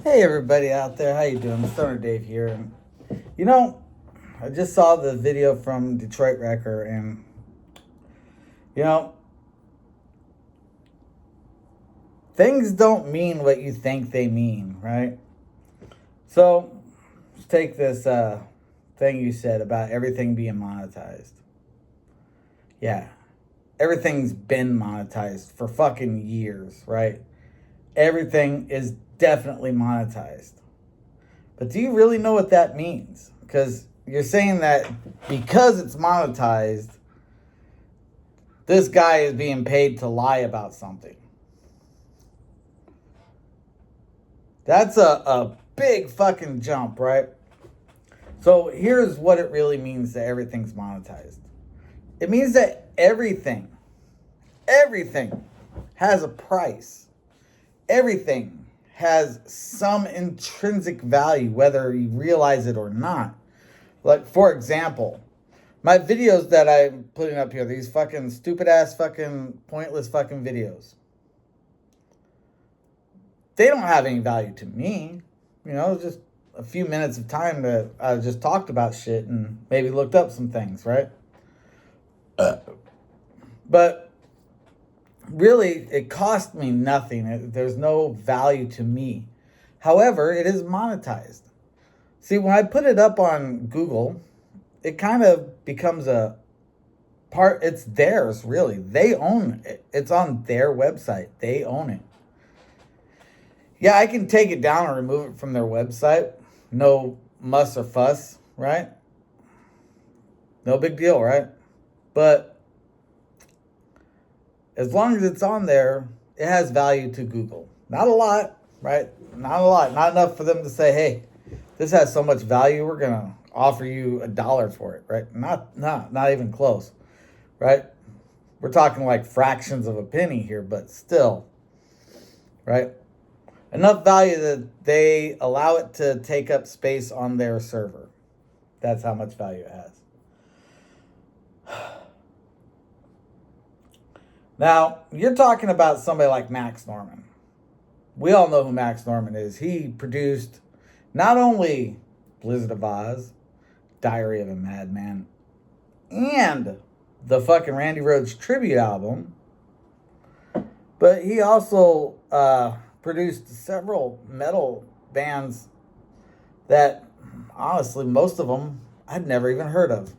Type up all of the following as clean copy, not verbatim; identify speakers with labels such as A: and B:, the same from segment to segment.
A: Hey everybody out there, how you doing? Stoner Dave here. And you know, I just saw the video from Detroit Wrecker, and you know, things don't mean what you think they mean, right? So let's take this thing you said about everything being monetized. Yeah, everything's been monetized for fucking years, right? Everything is definitely monetized. But do you really know what that means? Because you're saying that because it's monetized, this guy is being paid to lie about something. That's a big fucking jump, right? So here's what it really means that everything's monetized. It means that everything has a price. Everything has some intrinsic value, whether you realize it or not. Like, for example, my videos that I'm putting up here, these fucking stupid ass fucking pointless fucking videos, they don't have any value to me. You know, just a few minutes of time that I just talked about shit and maybe looked up some things, right? But really, it cost me nothing. There's no value to me. However, it is monetized. See, when I put it up on Google, it kind of becomes a part. It's theirs, really. They own it. It's on their website. They own it. Yeah, I can take it down or remove it from their website. No muss or fuss, right? No big deal, right? But as long as it's on there, it has value to Google. Not a lot, right? Not a lot. Not enough for them to say, hey, this has so much value, we're going to offer you $1 for it, right? Not even close, right? We're talking like fractions of a penny here, but still, right? Enough value that they allow it to take up space on their server. That's how much value it has. Now, you're talking about somebody like Max Norman. We all know who Max Norman is. He produced not only Blizzard of Ozz, Diary of a Madman, and the fucking Randy Rhoads tribute album, but he also produced several metal bands that, honestly, most of them I'd never even heard of.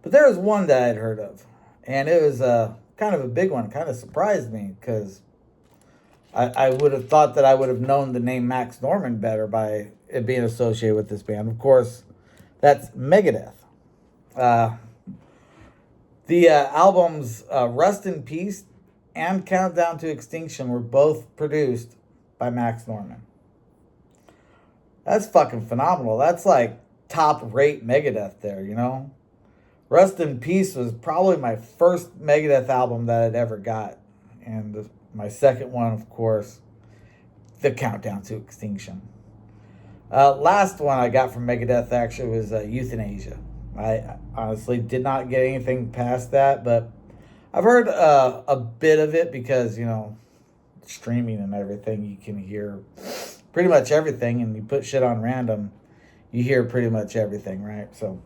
A: But there was one that I'd heard of, and it was kind of a big one. It kind of surprised me because I would have thought that I would have known the name Max Norman better by it being associated with this band. Of course, that's Megadeth. Uh, the albums Rust in Peace and Countdown to Extinction were both produced by Max Norman. That's fucking phenomenal. That's like top rate Megadeth there, you know? Rust in Peace was probably my first Megadeth album that I'd ever got. And my second one, of course, the Countdown to Extinction. Last one I got from Megadeth actually was Euthanasia. I honestly did not get anything past that, but I've heard a bit of it because, you know, streaming and everything, you can hear pretty much everything, and you put shit on random, you hear pretty much everything, right? So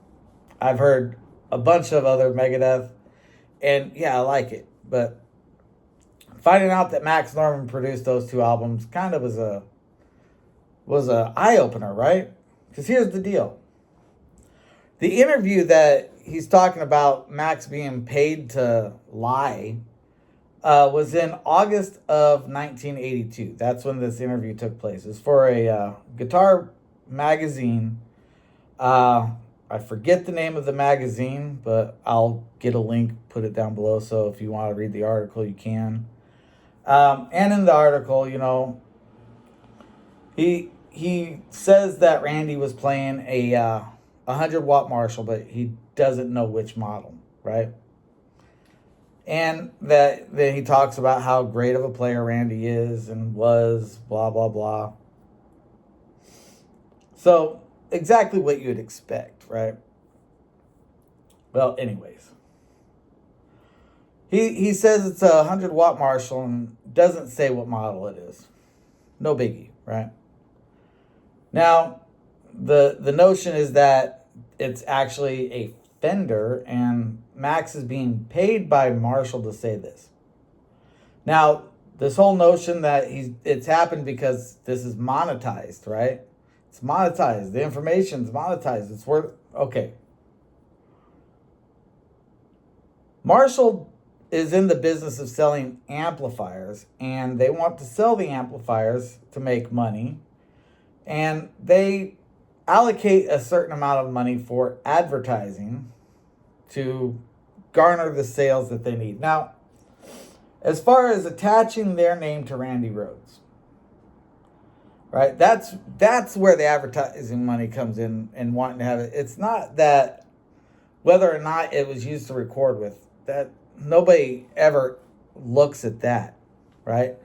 A: I've heard a bunch of other Megadeth, and yeah, I like it. But finding out that Max Norman produced those two albums kind of was a eye opener, right? Because here's the deal: the interview that he's talking about Max being paid to lie was in August of 1982. That's when this interview took place. It's for a guitar magazine. I forget the name of the magazine, but I'll get a link, put it down below, so if you want to read the article, you can. And in the article, you know, he says that Randy was playing a 100-watt Marshall, but he doesn't know which model, right? And that then he talks about how great of a player Randy is and was, blah, blah, blah. So, exactly what you'd expect, right? Well, anyways. He says it's a 100-watt Marshall and doesn't say what model it is. No biggie, right? Now, the notion is that it's actually a fender, and Max is being paid by Marshall to say this. Now, this whole notion that it's happened because this is monetized, right? It's monetized. The information's monetized. It's worth, okay. Marshall is in the business of selling amplifiers, and they want to sell the amplifiers to make money, and they allocate a certain amount of money for advertising to garner the sales that they need. Now, as far as attaching their name to Randy Rhoads, right? That's where the advertising money comes in and wanting to have it. It's not that whether or not it was used to record with, that nobody ever looks at that, right?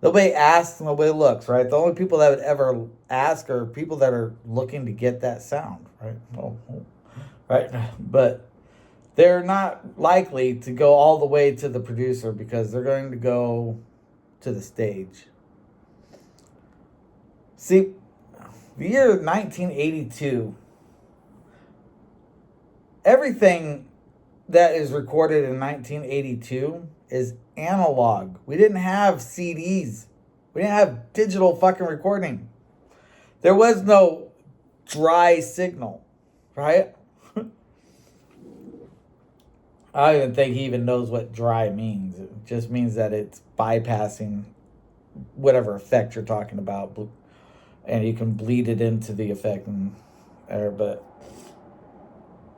A: Nobody asks, nobody looks, right? The only people that would ever ask are people that are looking to get that sound, right? Oh, right? But they're not likely to go all the way to the producer because they're going to go to the stage. See, the year 1982, everything that is recorded in 1982 is analog. We didn't have CDs. We didn't have digital fucking recording. There was no dry signal, right? I don't even think he even knows what dry means. It just means that it's bypassing whatever effect you're talking about, and you can bleed it into the effect. But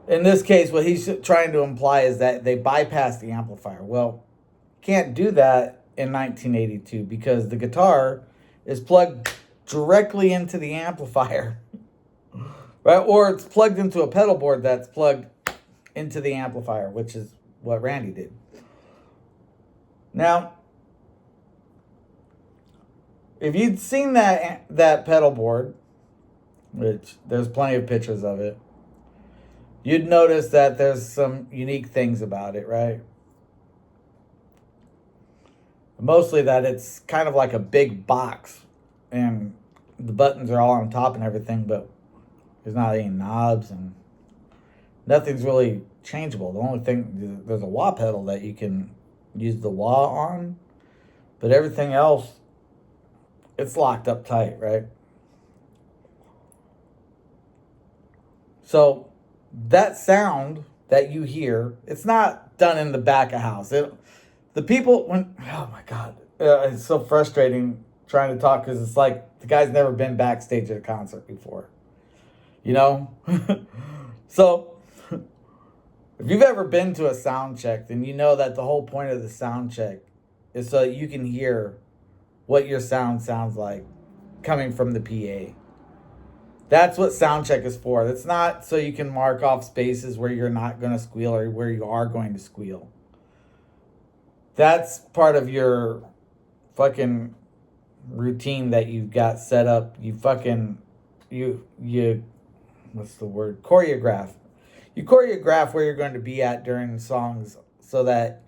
A: in this case, what he's trying to imply is that they bypass the amplifier. Well, can't do that in 1982 because the guitar is plugged directly into the amplifier, right? Or it's plugged into a pedal board that's plugged into the amplifier, which is what Randy did. Now, if you'd seen that pedal board, which there's plenty of pictures of it, you'd notice that there's some unique things about it, right? Mostly that it's kind of like a big box, and the buttons are all on top and everything, but there's not any knobs and nothing's really changeable. The only thing, there's a wah pedal that you can use the wah on, but everything else, it's locked up tight, right? So that sound that you hear, it's not done in the back of house. The people, oh my God, it's so frustrating trying to talk because it's like the guy's never been backstage at a concert before, you know? So if you've ever been to a sound check, then you know that the whole point of the sound check is so that you can hear what your sound sounds like coming from the PA. That's what sound check is for. It's not so you can mark off spaces where you're not going to squeal or where you are going to squeal. That's part of your fucking routine that you've got set up. You what's the word? Choreograph. You choreograph where you're going to be at during songs so that,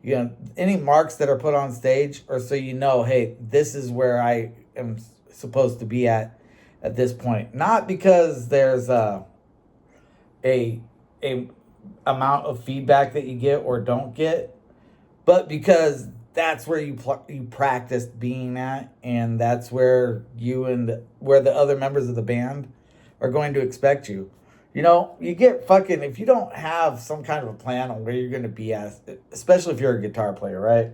A: you know, any marks that are put on stage are so you know, hey, this is where I am supposed to be at this point. Not because there's a amount of feedback that you get or don't get, but because that's where you practiced being at, and that's where where the other members of the band are going to expect you. You know, you get fucking, if you don't have some kind of a plan on where you're going to be at, especially if you're a guitar player, right?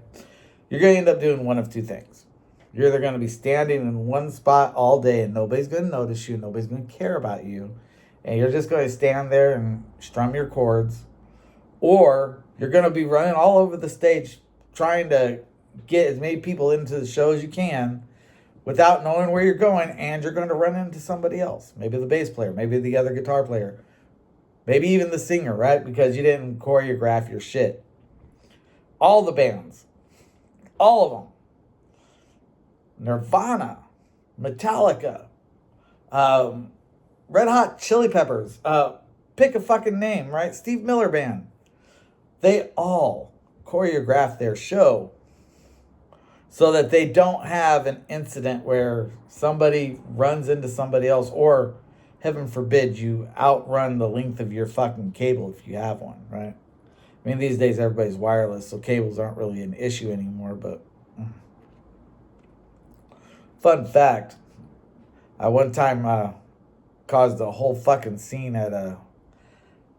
A: You're going to end up doing one of two things. You're either going to be standing in one spot all day and nobody's going to notice you, nobody's going to care about you, and you're just going to stand there and strum your chords, or you're going to be running all over the stage trying to get as many people into the show as you can without knowing where you're going, and you're going to run into somebody else. Maybe the bass player, maybe the other guitar player, maybe even the singer, right? Because you didn't choreograph your shit. All the bands, all of them. Nirvana, Metallica, Red Hot Chili Peppers, pick a fucking name, right? Steve Miller Band. They all choreograph their show so that they don't have an incident where somebody runs into somebody else, or heaven forbid you outrun the length of your fucking cable if you have one, right? I mean, these days everybody's wireless, so cables aren't really an issue anymore. But fun fact, I one time caused a whole fucking scene at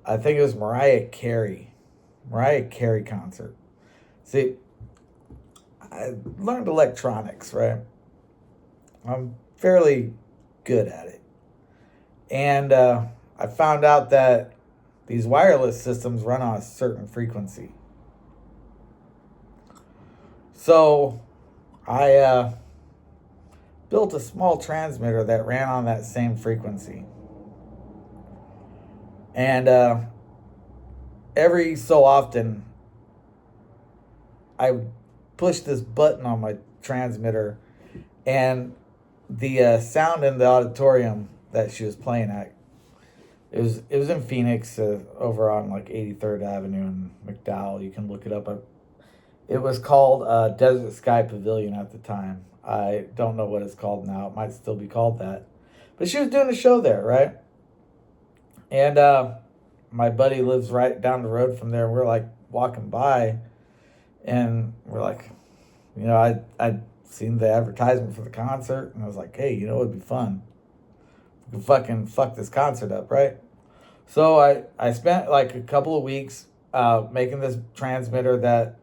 A: I think it was Mariah Carey concert. See, I learned electronics, right? I'm fairly good at it. And I found out that these wireless systems run on a certain frequency. So I built a small transmitter that ran on that same frequency. And every so often, I would push this button on my transmitter, and the sound in the auditorium that she was playing at, it was in Phoenix, over on like 83rd Avenue in McDowell. You can look it up. It was called Desert Sky Pavilion at the time. I don't know what it's called now. It might still be called that. But she was doing a show there, right? And my buddy lives right down the road from there. We're like walking by, and we're like, I'd seen the advertisement for the concert, and I was like, hey, it'd be fun. We could fucking fuck this concert up, right? So I spent like a couple of weeks making this transmitter that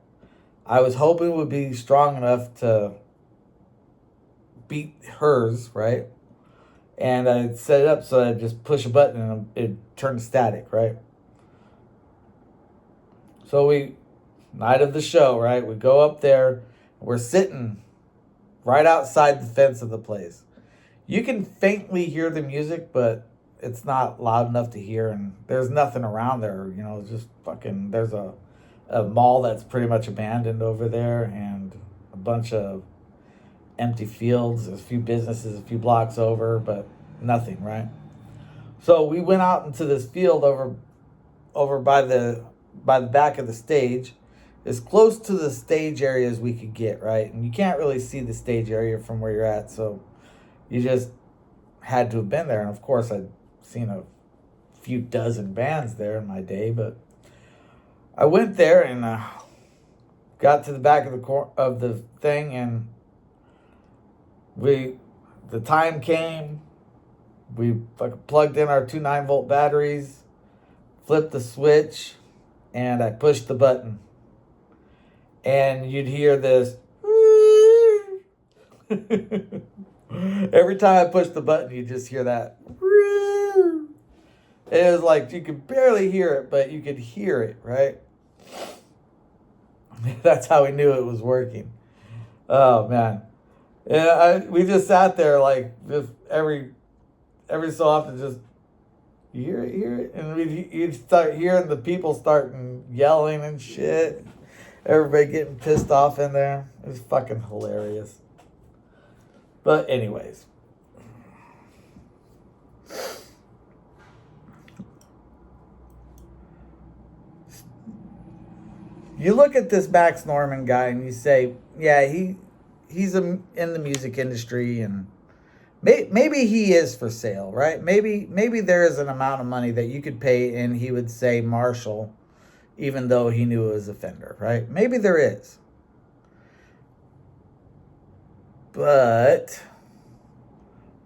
A: I was hoping would be strong enough to beat hers, right? And I set it up so I just push a button and it turned static, right? So night of the show, right? We go up there, we're sitting right outside the fence of the place. You can faintly hear the music, but it's not loud enough to hear, and there's nothing around there, it's just fucking, there's a mall that's pretty much abandoned over there, and a bunch of empty fields. There's a few businesses a few blocks over, but nothing, right? So we went out into this field over by the back of the stage, as close to the stage area as we could get, right? And you can't really see the stage area from where you're at, so you just had to have been there. And of course, I'd seen a few dozen bands there in my day, but I went there and got to the back of the thing, and the time came. We fucking plugged in our two 9-volt batteries, flipped the switch, and I pushed the button. And you'd hear this. Every time I pushed the button, you just hear that. It was like you could barely hear it, but you could hear it, right? That's how we knew it was working. Oh man, yeah. We just sat there like just every so often, just you hear it, and you'd start hearing the people starting yelling and shit. Everybody getting pissed off in there. It was fucking hilarious. But anyways. You look at this Max Norman guy and you say, yeah, he's in the music industry, and maybe he is for sale, right? Maybe there is an amount of money that you could pay and he would say Marshall, even though he knew it was a Fender, right? Maybe there is. But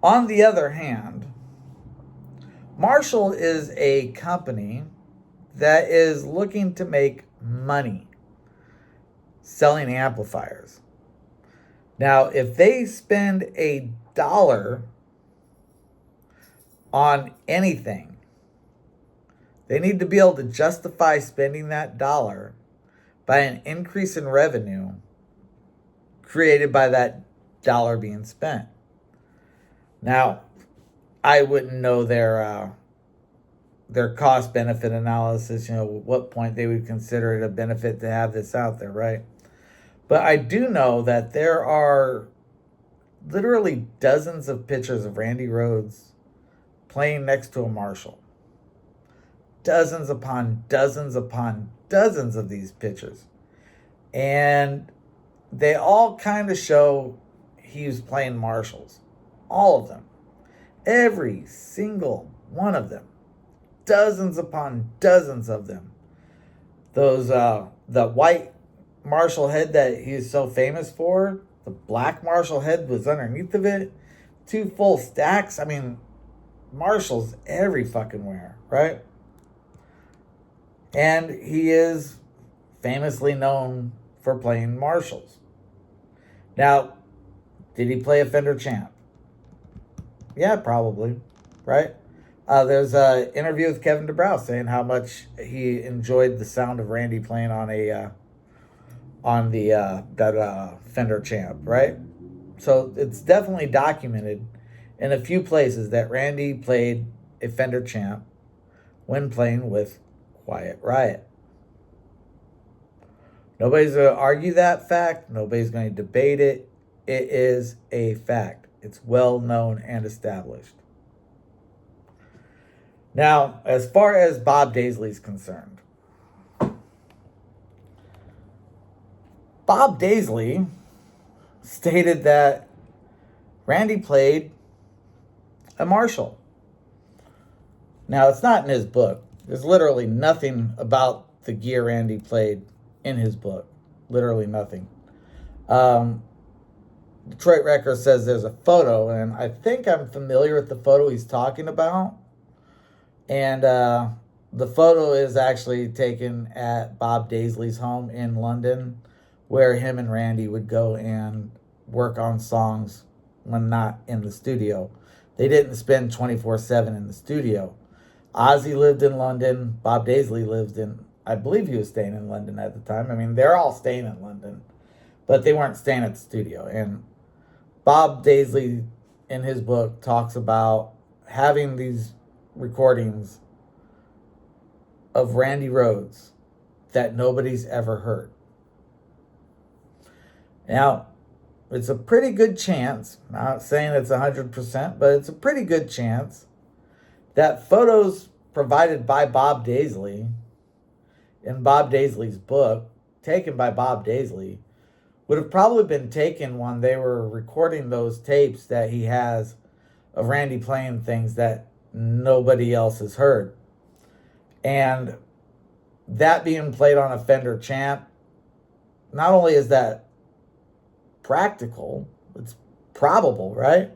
A: on the other hand, Marshall is a company that is looking to make money selling amplifiers. Now, if they spend $1 on anything, they need to be able to justify spending that dollar by an increase in revenue created by that dollar being spent. Now, I wouldn't know their cost benefit analysis, what point they would consider it a benefit to have this out there, right? But I do know that there are literally dozens of pictures of Randy Rhoads playing next to a Marshall. Dozens upon dozens upon dozens of these pictures. And they all kind of show he was playing Marshalls. All of them. Every single one of them. Dozens upon dozens of them. Those, the white Marshall head that he is so famous for, the black Marshall head was underneath of it. 2 full stacks. I mean, Marshalls every fucking where, right? And he is famously known for playing Marshalls. Now, did he play a Fender Champ? Yeah, probably, right? There's an interview with Kevin DeBrow saying how much he enjoyed the sound of Randy playing on that Fender Champ, right? So it's definitely documented in a few places that Randy played a Fender Champ when playing with Quiet Riot. Nobody's going to argue that fact. Nobody's going to debate it. It is a fact. It's well known and established. Now, as far as Bob Daisley's concerned, Bob Daisley stated that Randy played a Marshall. Now, it's not in his book. There's literally nothing about the gear Randy played in his book. Literally nothing. Detroit Record says there's a photo, and I think I'm familiar with the photo he's talking about. And the photo is actually taken at Bob Daisley's home in London, where him and Randy would go and work on songs when not in the studio. They didn't spend 24/7 in the studio. Ozzy lived in London. Bob Daisley lived in, I believe he was staying in London at the time. I mean, they're all staying in London, but they weren't staying at the studio. And Bob Daisley, in his book, talks about having these recordings of Randy Rhoads that nobody's ever heard. Now, it's a pretty good chance, I'm not saying it's 100%, but it's a pretty good chance that photos provided by Bob Daisley in Bob Daisley's book, taken by Bob Daisley, would have probably been taken when they were recording those tapes that he has of Randy playing things that nobody else has heard. And that being played on a Fender Champ, not only is that practical, it's probable, right?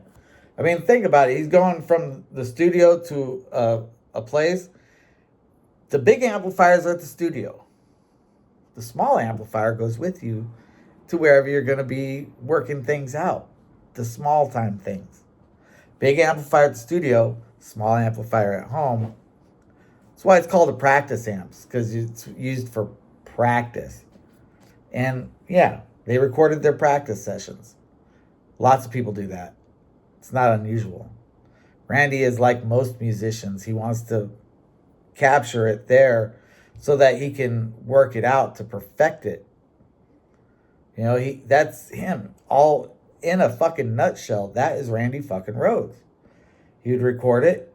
A: I mean, think about it. He's going from the studio to a place. The big amplifiers are at the studio. The small amplifier goes with you to wherever you're going to be working things out. The small time things. Big amplifier at the studio, small amplifier at home. That's why it's called a practice amps, because it's used for practice. And yeah, they recorded their practice sessions. Lots of people do that. It's not unusual. Randy is like most musicians. He wants to capture it there so that he can work it out to perfect it. You know, that's him. All in a fucking nutshell. That is Randy fucking Rhoads. He would record it,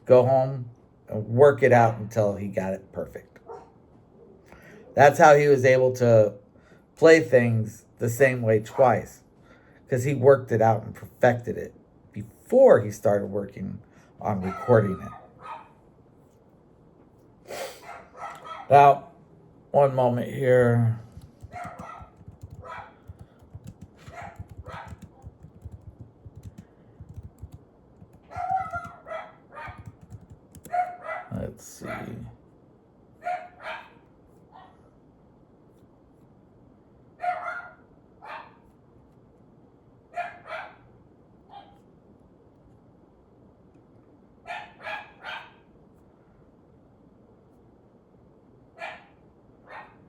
A: go home, and work it out until he got it perfect. That's how he was able to play things the same way twice, because he worked it out and perfected it before he started working on recording it. Now, one moment here. Let's see.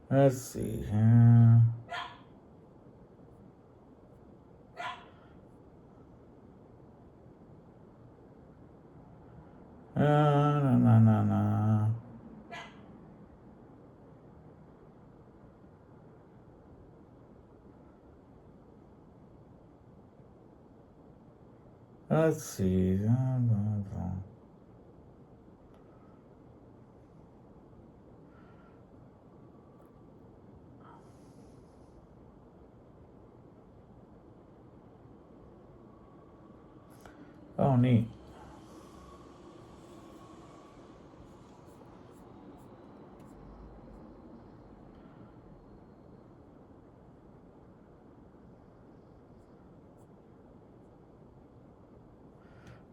A: Let's see here. No. Let's see. Oh, neat.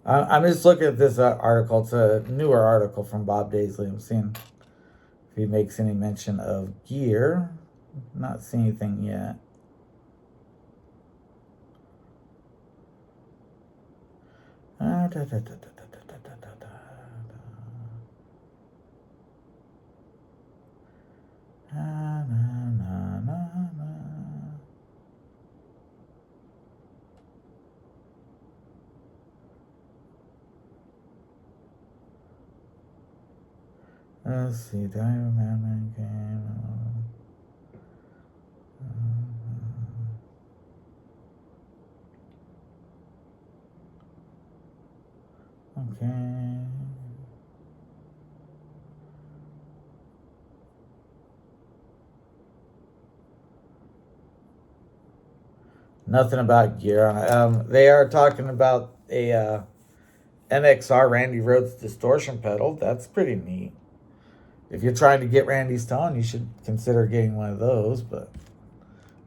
A: I'm just looking at this article. It's a newer article from Bob Daisley. I'm seeing if he makes any mention of gear. Not seeing anything yet. Da, da, da, da, da, da, da, da, da. Na, na, na, na, na. Let's see. Do I remember game? Okay. Nothing about gear on it. They are talking about a NXR Randy Rhoads distortion pedal. That's pretty neat. If you're trying to get Randy's tone, you should consider getting one of those. But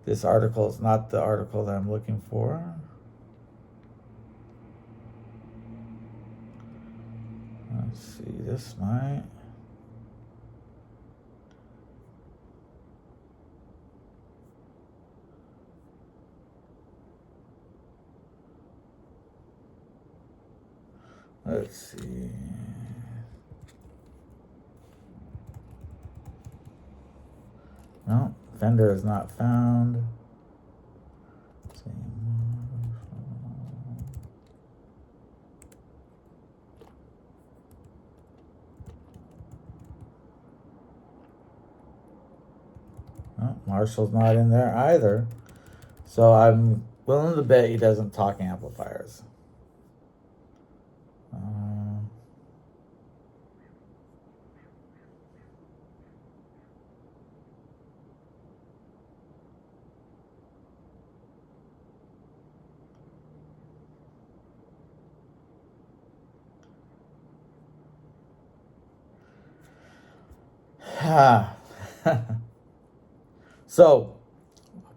A: this article is not the article that I'm looking for. Let's see. This might. Let's see. No, fender is not found. No, Marshall's not in there either. So I'm willing to bet he doesn't talk amplifiers. So,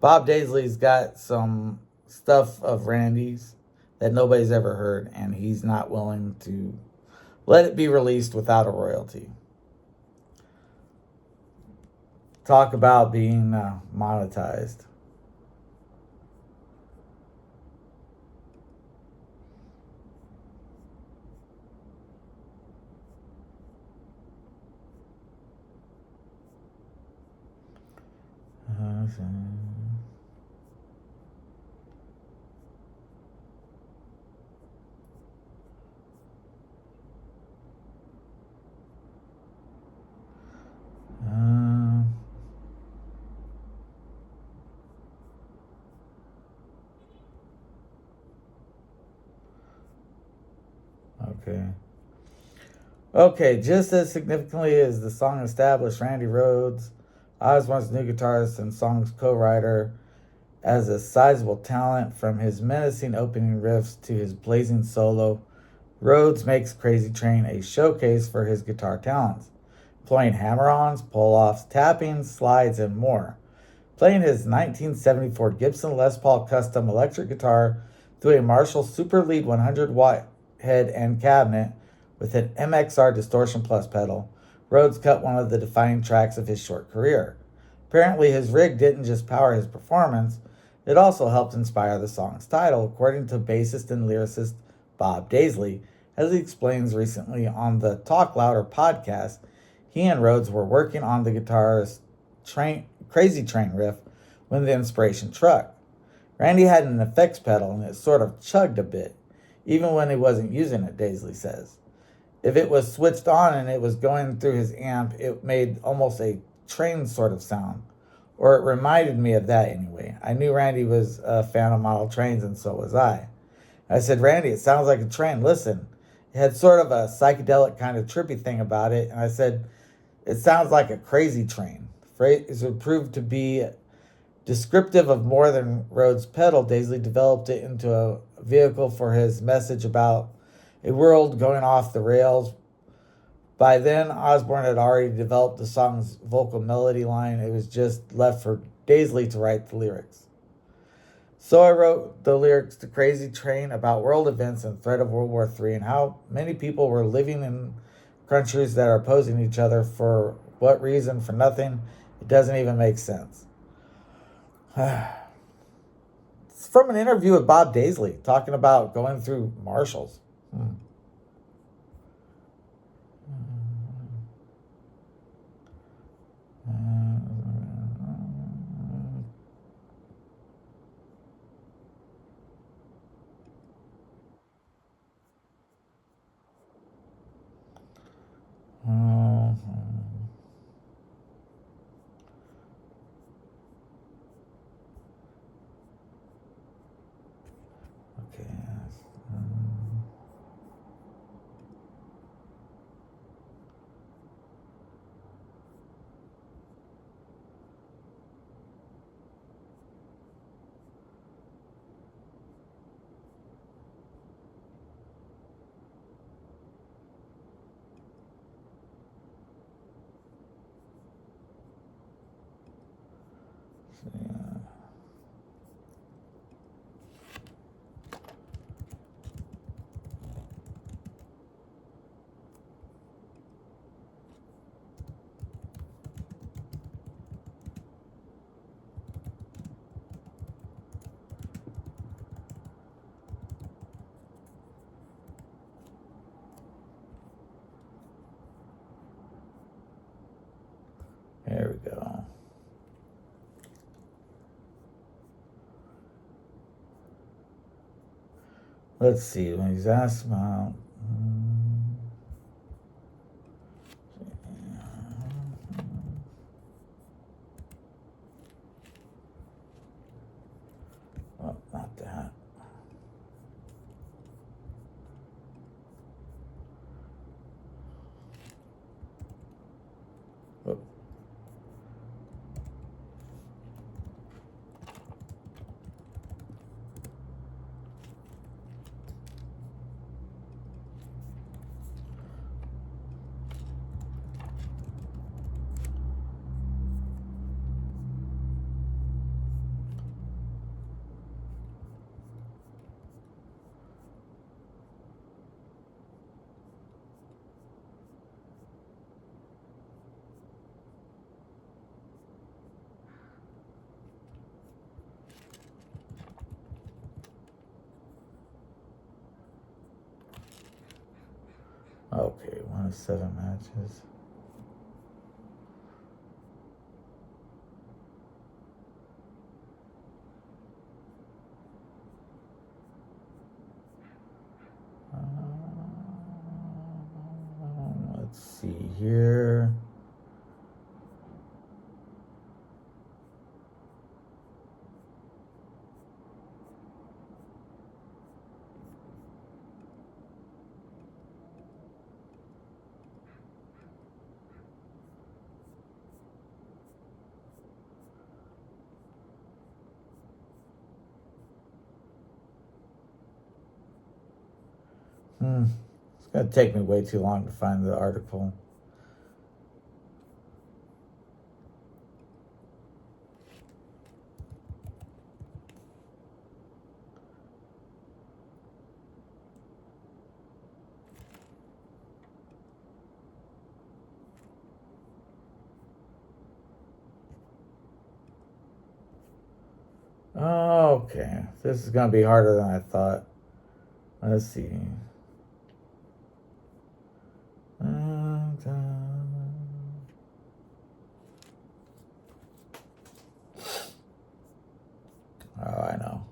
A: Bob Daisley's got some stuff of Randy's that nobody's ever heard, and he's not willing to let it be released without a royalty. Talk about being monetized. Okay. Okay, just as significantly as the song established Randy Rhoads, Osborne's new guitarist and song's co-writer, as a sizable talent, from his menacing opening riffs to his blazing solo, Rhoads makes Crazy Train a showcase for his guitar talents, playing hammer-ons, pull-offs, tappings, slides, and more. Playing his 1974 Gibson Les Paul custom electric guitar through a Marshall Super Lead 100-watt head and cabinet with an MXR Distortion Plus pedal, Rhoads cut one of the defining tracks of his short career. Apparently, his rig didn't just power his performance, it also helped inspire the song's title, according to bassist and lyricist Bob Daisley, as he explains recently on the Talk Louder podcast. He and Rhoads were working on the guitar's Crazy Train riff when the inspiration struck. Randy had an effects pedal and it sort of chugged a bit, even when he wasn't using it, Daisley says. If it was switched on and it was going through his amp, it made almost a train sort of sound. Or it reminded me of that anyway. I knew Randy was a fan of model trains, and so was I. I said, Randy, it sounds like a train. Listen. It had sort of a psychedelic kind of trippy thing about it. And I said, it sounds like a crazy train. The phrase would prove to be Descriptive of more than Rhodes' pedal, Daisley developed it into a vehicle for his message about a world going off the rails. By then, Osborne had already developed the song's vocal melody line. It was just left for Daisley to write the lyrics. So I wrote the lyrics to Crazy Train about world events and threat of World War III and how many people were living in countries that are opposing each other. For what reason? For nothing. It doesn't even make sense. It's from an interview with Bob Daisley talking about going through Marshalls. Okay. There we go. Let's see. When he's asked about. Oh, not that. Oh. Okay, 1 of 7 matches. Let's see here. It's going to take me way too long to find the article. Okay, this is going to be harder than I thought. Let's see. Oh, I know.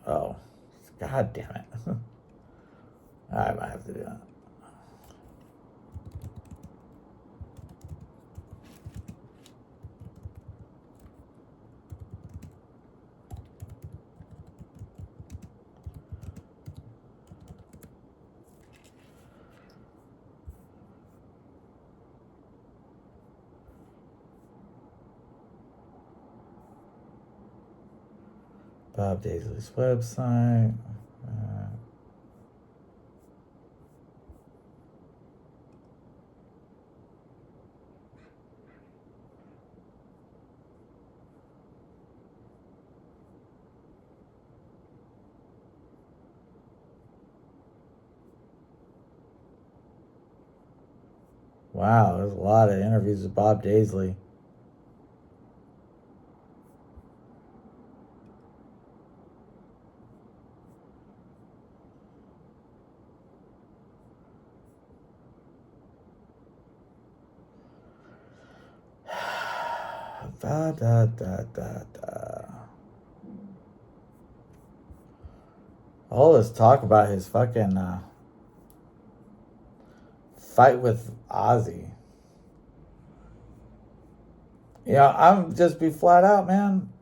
A: Oh, God damn it. I might have to do that. Bob Daisley's website. Wow, there's a lot of interviews with Bob Daisley. Da, da, da, da, da. All this talk about his fucking fight with Ozzy. Yeah, I'm just be flat out, man.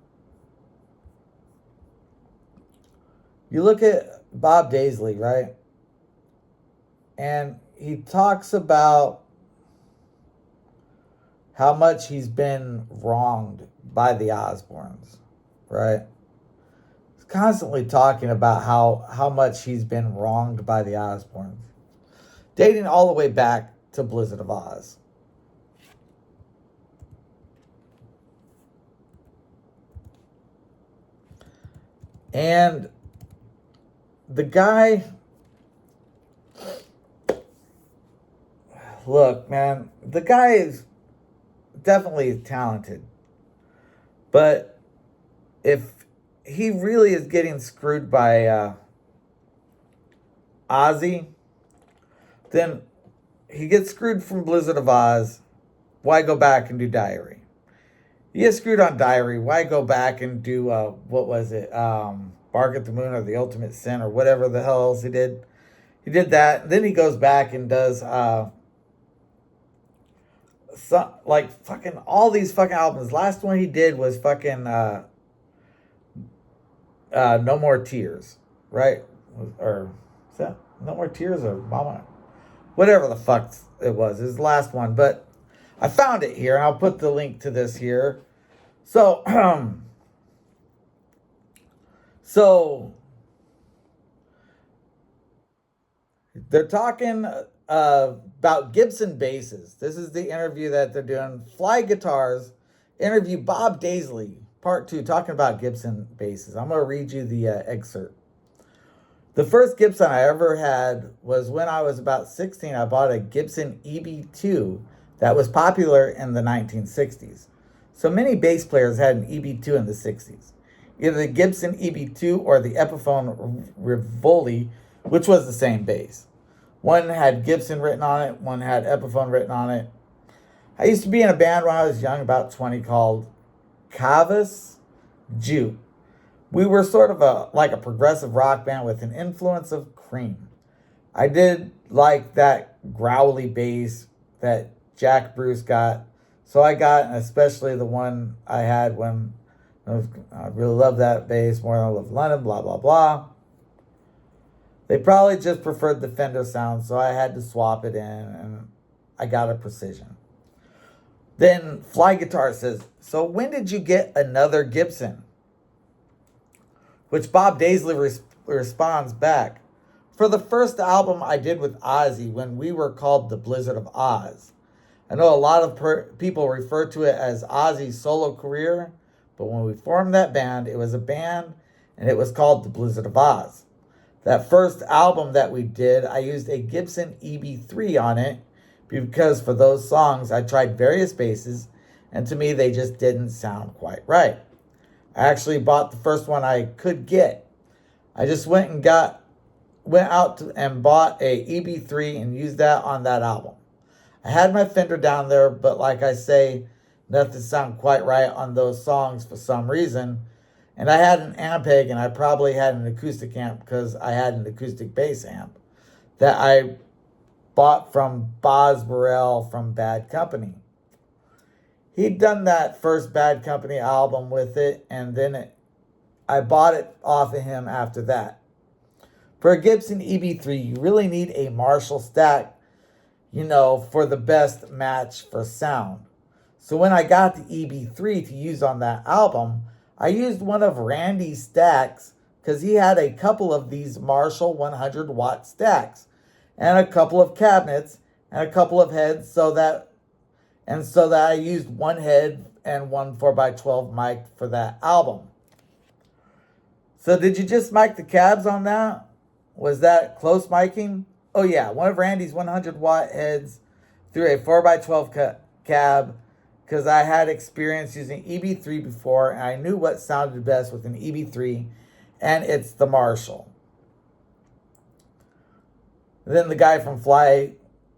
A: You look at Bob Daisley, right? And he talks about how much he's been wronged by the Osbournes, right? He's constantly talking about how much he's been wronged by the Osbournes, dating all the way back to Blizzard of Ozz. And the guy, look, man, the guy is definitely talented. But if he really is getting screwed by Ozzy, then he gets screwed from Blizzard of Ozz. Why go back and do Diary? He gets screwed on Diary. Why go back and do, what was it? Bark at the Moon or The Ultimate Sin or whatever the hell else he did. He did that. Then he goes back and does, like fucking all these fucking albums. Last one he did was fucking, No More Tears, right? Or, is that No More Tears or Mama? Whatever the fuck it was. His last one. But I found it here, and I'll put the link to this here. So, they're talking about Gibson basses. This is the interview that they're doing. Fly Guitars interview Bob Daisley, part 2, talking about Gibson basses. I'm going to read you the excerpt. The first Gibson I ever had was when I was about 16. I bought a Gibson EB2 that was popular in the 1960s. So many bass players had an EB2 in the 60s. Either the Gibson EB2 or the Epiphone Rivoli, which was the same bass. One had Gibson written on it, one had Epiphone written on it. I used to be in a band when I was young, about 20, called Cavus Jute. We were sort of like a progressive rock band with an influence of Cream. I did like that growly bass that Jack Bruce got. So I got, and especially the one I had when I really love that bass more than I love London, blah, blah, blah. They probably just preferred the Fender sound, so I had to swap it in, and I got a Precision. Then Fly Guitar says, so when did you get another Gibson? Which Bob Daisley responds back, for the first album I did with Ozzy when we were called the Blizzard of Ozz. I know a lot of people refer to it as Ozzy's solo career, but when we formed that band, it was a band and it was called the Blizzard of Ozz. That first album that we did, I used a Gibson EB3 on it because for those songs, I tried various basses and to me, they just didn't sound quite right. I actually bought the first one I could get. I just went out and bought a EB3 and used that on that album. I had my Fender down there, but like I say, nothing sounded quite right on those songs for some reason. And I had an Ampeg, and I probably had an acoustic amp because I had an acoustic bass amp that I bought from Boz Burrell from Bad Company. He'd done that first Bad Company album with it, and then I bought it off of him after that. For a Gibson EB3, you really need a Marshall stack, for the best match for sound. So when I got the EB3 to use on that album, I used one of Randy's stacks because he had a couple of these Marshall 100-watt stacks and a couple of cabinets and a couple of heads so that I used one head and one 4x12 mic for that album. So did you just mic the cabs on that? Was that close miking? Oh yeah, one of Randy's 100-watt heads through a 4x12 cab because I had experience using EB3 before and I knew what sounded best with an EB3, and it's the Marshall. Then the guy from Fly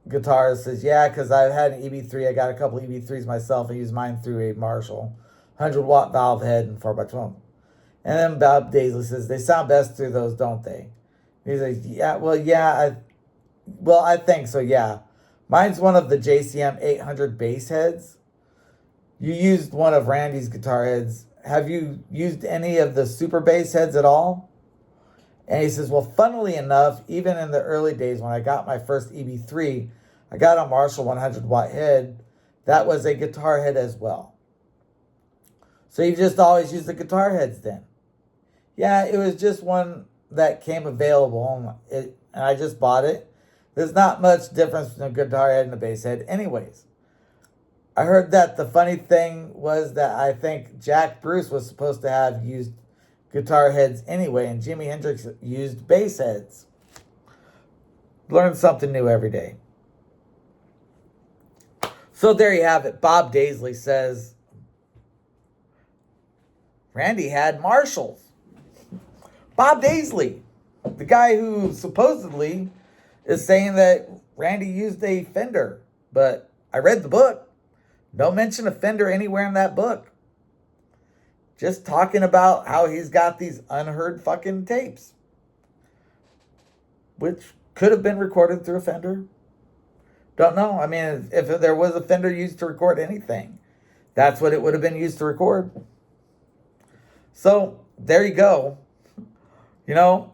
A: Guitars says, yeah, because I've had an EB3. I got a couple EB3s myself. I used mine through a Marshall 100-watt valve head and 4x12. And then Bob Daisley says, they sound best through those, don't they? He's like, I think so, yeah. Mine's one of the JCM 800 bass heads. You used one of Randy's guitar heads. Have you used any of the super bass heads at all? And he says, well, funnily enough, even in the early days when I got my first EB3, I got a Marshall 100-watt head. That was a guitar head as well. So you just always use the guitar heads then? Yeah, it was just one that came available, and I just bought it. There's not much difference between a guitar head and a bass head anyways. I heard that the funny thing was that I think Jack Bruce was supposed to have used guitar heads anyway, and Jimi Hendrix used bass heads. Learn something new every day. So there you have it. Bob Daisley says Randy had Marshalls. Bob Daisley, the guy who supposedly is saying that Randy used a Fender, but I read the book. No mention of Fender anywhere in that book. Just talking about how he's got these unheard fucking tapes, which could have been recorded through a Fender. Don't know. I mean, if there was a Fender used to record anything, that's what it would have been used to record. So there you go. You know,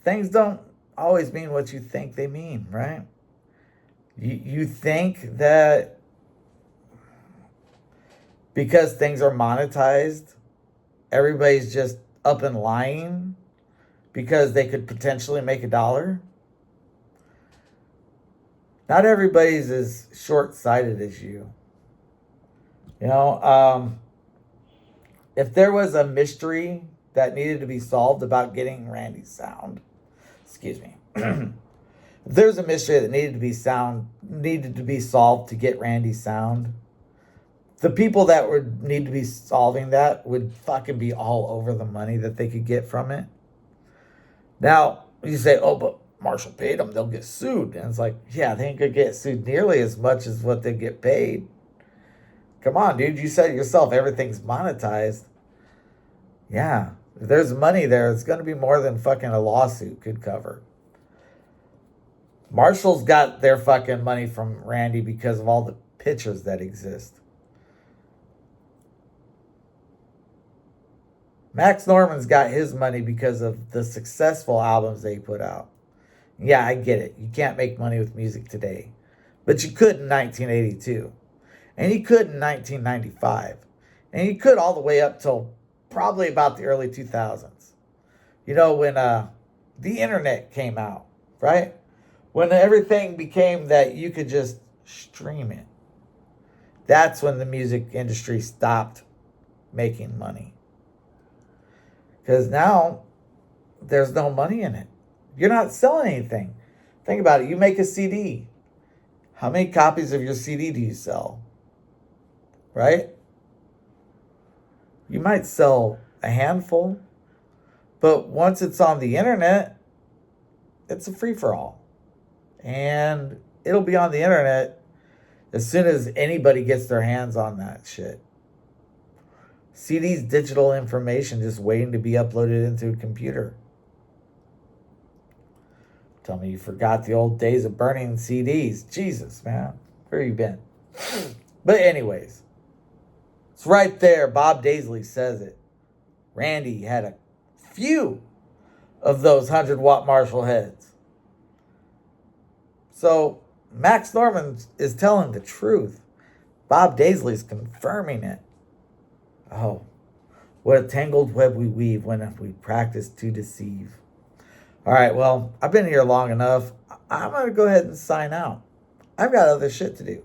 A: things don't always mean what you think they mean, right? You think that because things are monetized, everybody's just up and lying because they could potentially make $1. Not everybody's as short-sighted as you. You know, if there was a mystery that needed to be solved about getting Randy's sound, excuse me, if there's a mystery that needed to be solved to get Randy's sound, the people that would need to be solving that would fucking be all over the money that they could get from it. Now, you say, oh, but Marshall paid them, they'll get sued. And it's like, yeah, they ain't gonna get sued nearly as much as what they get paid. Come on, dude, you said it yourself, everything's monetized. Yeah, if there's money there, it's gonna be more than fucking a lawsuit could cover. Marshall's got their fucking money from Randy because of all the pictures that exist. Max Norman's got his money because of the successful albums they put out. Yeah, I get it. You can't make money with music today. But you could in 1982. And you could in 1995. And you could all the way up till probably about the early 2000s. You know, when the internet came out, right? When everything became that you could just stream it. That's when the music industry stopped making money. Because now there's no money in it. You're not selling anything. Think about it. You make a CD. How many copies of your CD do you sell? Right? You might sell a handful. But once it's on the internet, it's a free-for-all. And it'll be on the internet as soon as anybody gets their hands on that shit. CD's digital information just waiting to be uploaded into a computer. Tell me you forgot the old days of burning CDs. Jesus, man. Where you been? But anyways, it's right there. Bob Daisley says it. Randy had a few of those 100-watt Marshall heads. So Max Norman is telling the truth. Bob Daisley's confirming it. Oh, What a tangled web we weave when we practice to deceive. All right, well, I've been here long enough. I'm going to go ahead and sign out. I've got other shit to do.